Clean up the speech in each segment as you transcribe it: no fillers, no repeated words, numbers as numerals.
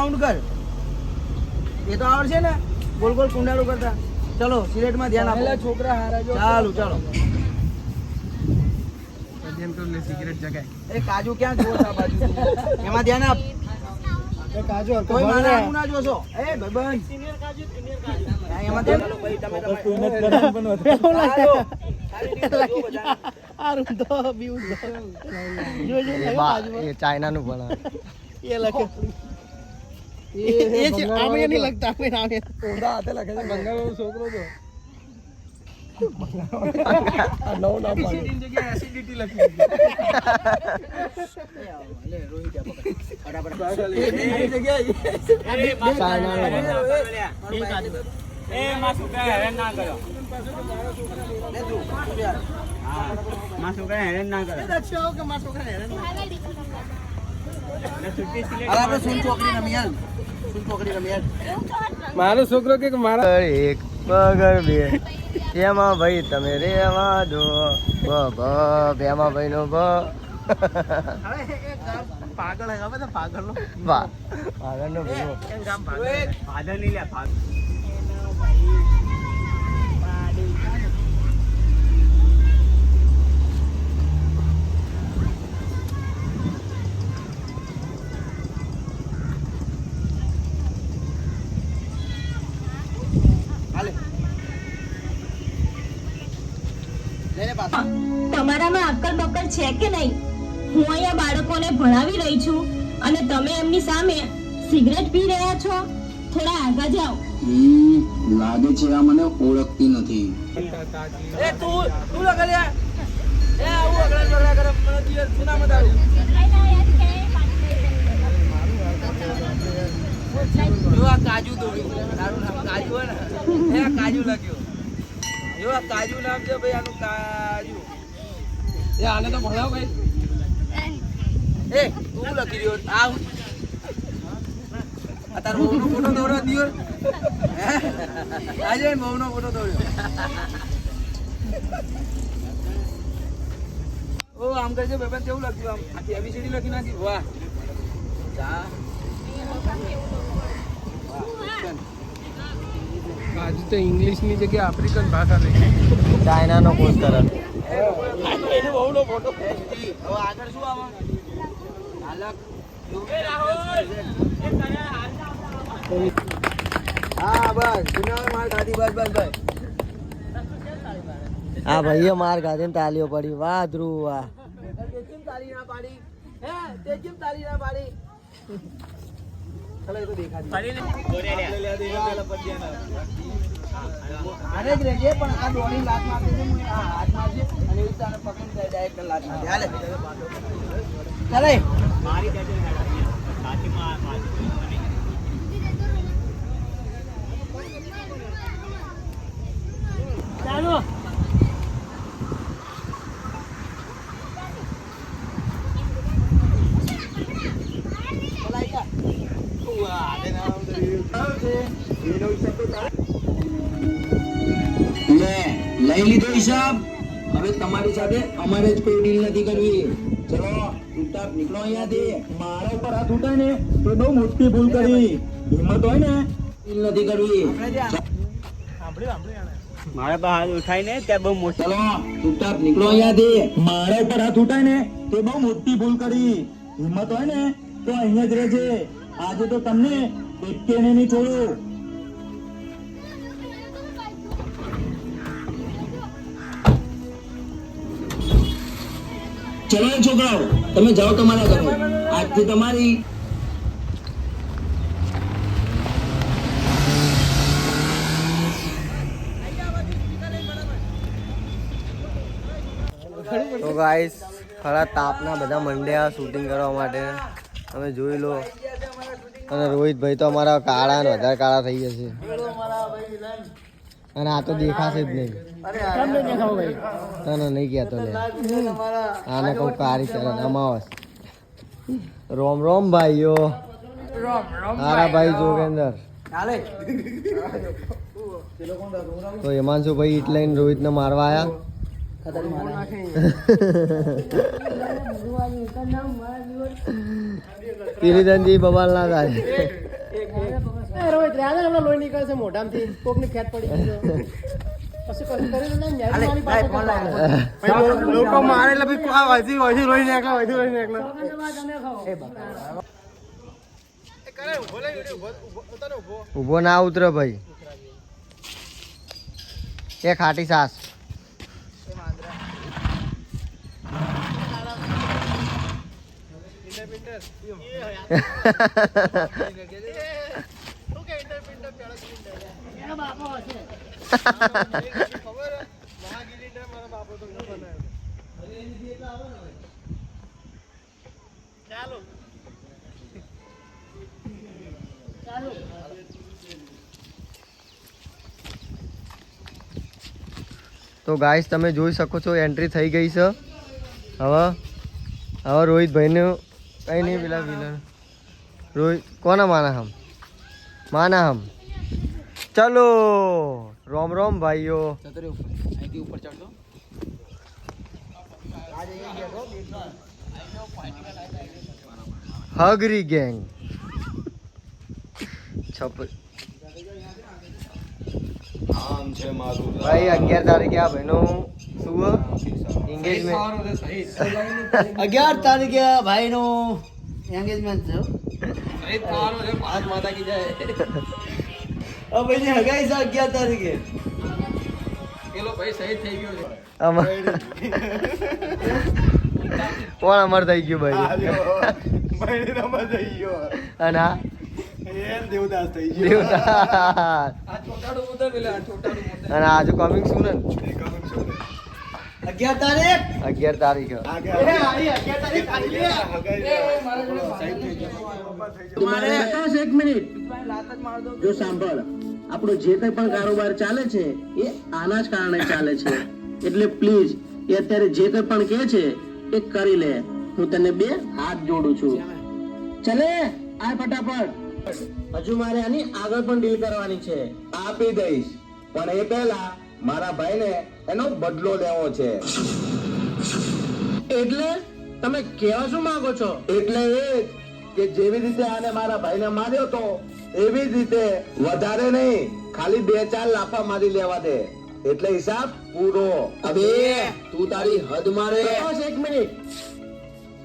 Round કર. એ તો આવડશે ને ગોલ ગોલ કુંડાળું કરતા. ચલો સિલેટમાં ધ્યાન આપો છોકરા હારા જો. ચાલો ચાલો સિગરેટ જગાય. એ કાજુ ક્યાં જોવો છો આ બાજુ? એમાં ધ્યાન આપ. એ કાજુ કોઈ મારે આવું ના જોશો. એ ભાઈબંધ સિનિયર કાજુ એમાં ધ્યાન આલો ભાઈ. તમે આ રૂમ તો બીઉ જો એ ચાઇના નું પણ એ લખે એ છે આપણે નહીં લખતા. આપણે ઓડા હાથે લખે છે. બંગાળનો છોકરો તો નવ ના પાડે જગ્યાએ એસિડિટી લખી લે રોહિત ફટાફટ એ જગ્યાએ એ માં છોકરા હેરાન ના કરો. હા માં છોકરા હેરાન ના કરો. દક્ષો કે માં છોકરા હેરાન ના આપણે સુન ચોકડી રમિયાલ. સુન ચોકડી રમિયાલ. મારો છોકરો કે મારા એક પગર બે એમાં ભાઈ તમે રેવા દો બેમાં ભાઈ નો પાગલ હે ખબર પાગલ નો પાગલ નો ફાધર નહીં લે ફાધર. તમારામાં અક્કલ બક્કલ છે કે નહીં? હું અહીંયા બાળકોને ભણાવી રહી છું અને તમે એમની સામે સિગરેટ પી રહ્યા છો. થોડા આગળ જાઓ. લાગે છે આ મને ઓળખતી નથી. એ તું લગલ્યા એ આવું અગળા બગડા કરે મને દિયર સુના મત આવું. જો આ કાજુ દોડ્યું તારું નામ કાજુ હે ને એ કાજુ લખ્યો. જો આ કાજુ નામ છે ભાઈ આનું કાજુ. એ આને તો ભણાવ ભાઈ. એ તું લખી રહ્યો આવ આ તારો બહુનો ફોટો દોડ્યો દિયર. આજે બહુનો ફોટો દોડ્યો. ઓ આમ કરજે બેબે કેવું લખ્યું આમ આખી એબીસીડી લખી નાખી. વાહ જા આજે તો ઇંગ્લિશ ની જગ્યાએ આફ્રિકન ભાષા લખી. ચાઇના નો કોર્સ કરે. એનો બહુનો ફોટો. હવે આગળ શું આવે? હાલક હા બસ જુના માર ગાડી બસ બસ બસ. હા ભાઈએ માર ગાડીને તાલીઓ પડી. વાહ ધ્રુવ વાહ. તેજીમ તાલી ના પાડી હે તેજીમ તાલી ના પાડી. ચલો એ તો દેખાડી ગોરે લે દેખાડે પડિયાના. આને જ રહેજે પણ આ દોડી લાત મારજે ને આ હાથ મારજે અને એ તારે પકડી ડાયરેક્ટ લાત મારજે. હાલે ચાલે મારી દેજે સાચી માં ચાલો લઈ લીધો હિસાબ. હવે તમારી સાથે અમારે જ કોઈ ડીલ નથી કરવી. ચલો ચૂપચાપ નીકળો અહીંયાથી. મારા ઉપર હાથ ઉઠાય ને તો બહુ મોટી ભૂલ કરી. હિંમત હોય ને ડીલ નથી કરવી. મારા પર હાથ ઉઠાય ને ત્યાં બહુ મોટી. ચલો ચૂપચાપ નીકળો અહીંયાથી. મારા ઉપર હાથ ઉઠાય ને તે બહુ મોટી ભૂલ કરી. હિંમત હોય ને તો અહીંયા જ રહેજે. આજે તો તમને એકેને નહીં છોડું. ચલો છોકરાઓ તમે જાઓ તમારા ઘરે. આજથી તમારી તો ગાઈસ ખરા તાપના બધા મંડ્યા શૂટિંગ કરવા માટે. તમે જોઈ લો. અને રોહિતભાઈ તો અમારા કાળા ને વધારે કાળા થઈ જશે. અને આ તો દેખાશે જ નહીં. તને નહીં કહેતો લે. આને કહું કાળી ચરણ અમાવસ. રોમ રોમ ભાઈઓ. હારા ભાઈ જોગેન્દર. તો હિમાંશુ ભાઈ ઈટ લઈને રોહિત ને મારવા આયા. તિરીધનજી બબાલ ના થાય. રોહિત રહ્યા ને હમણાં લોહી નીકળે છે મોઢામાંથી કોકની ફેટ પડી ગઈ છે. પછી કશું કર્યું તો નહીં, હાલે, મારી ભાઈ, પાસે ફોન લાવો. ભાઈ, લોકો મારે એટલે ભાઈ આ વાંચી લોહી નીકળે, વાંચી લોહી નીકળે. ઉભો ના ઉતરે ભાઈ. એ ખાટી સાસ. તો ગાઈસ તમે જોઈ શકો છો એન્ટ્રી થઈ ગઈ છે. હવે રોહિતભાઈને કઈ નહીં પેલા વિલન રોહિત કોના માના હમ ચલો રોમ રોમ ભાઈઓ. છતરી ઉપર અહીંથી ઉપર ચડતો હગરી ગેંગ આમ છે મારું ભાઈ 11 તારીખે આ ભાઈનો શું એંગેજમેન્ટ 11 તારીખે ભાઈનું એંગેજમેન્ટ છે. આજ માતા કી જાય. ભાઈની હગાઈ છે 11 તારીખે. પેલો ભાઈ શહીદ થઈ ગયો છે. કોણ અમર થઈ ગયું ભાઈ? અને આ દેવદાસ થઈ દેવદાસ. આ છોટાડું ઉધર પેલા આ છોટાડું ઉધર. અને આજે કમિંગ શું ને 11 તારીખ 11 તારીખે એક મિનિટ જો સાંભળ, આપણો જે કઈ પણ કારોબાર ચાલે છે એ આના જ કારણે ચાલે છે. એટલે પ્લીઝ એ અત્યારે જે કઈ પણ કહે છે એ કરી લે. હું તને 2 હાથ જોડું છું. ચલે આ ફટાફટ. હજુ મારે આની આગળ પણ ડીલ કરવાની છે. આપી દઈશ, પણ એ પહેલા મારા ભાઈને એનો બદલો લેવો છે. એટલે તમે કહેવા શું માંગો છો? એટલે એ કે જેવી રીતે આને મારા ભાઈને માર્યો તો એવી જ રીતે વધારે નહીં, ખાલી 2-4 લાફા મારી લેવા દે, એટલે હિસાબ પૂરો. અબે તું તારી હદ મારે. બસ એક મિનિટ.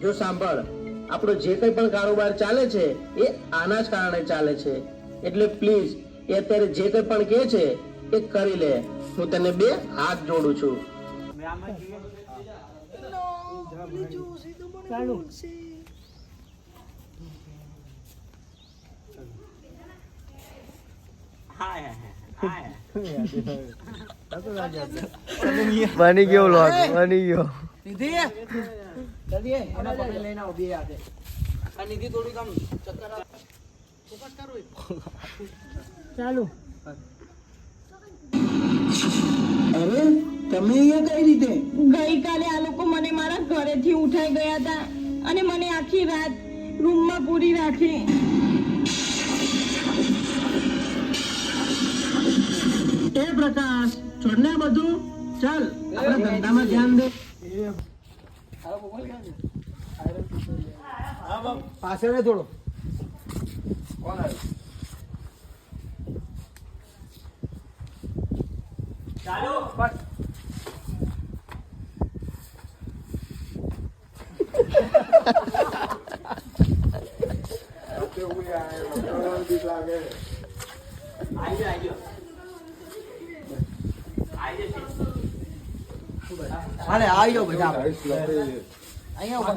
જો સાંભળ, આપણો જે કઈ પણ કારોબાર ચાલે છે એ આના જ કારણે ચાલે છે. એટલે પ્લીઝ એ અત્યારે જે કઈ પણ કહે છે એ કરી લે. હું તને 2 હાથ જોડું છું. બની ગયો લોક બની ગયો. નિધિ જલ્દી એના પકડી લઈને આવો બે હાથે. આ નિધિ થોડું કામ ચક્કર ફોકસ કરો. ચાલુ. અરે તમે અહીંયા કઈ રીતે? ગઈકાલે આ લોકો મને મારા ઘરેથી ઉઠાઈ ગયા હતા અને મને આખી રાત રૂમમાં પૂરી રાખી. એ પ્રકાશ છોડને આ બધું. ચાલ આપણે ધંધામાં ધ્યાન દે. પાછળ થોડો. કોણ આવ્યું? હાલે આવ્યો બધા અહીંયા ઉભા.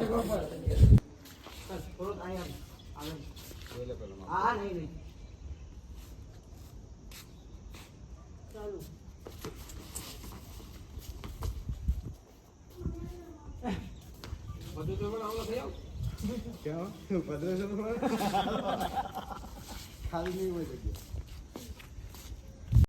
થોડું અહીંયા હા નહીં ખાલી નહીં હોય.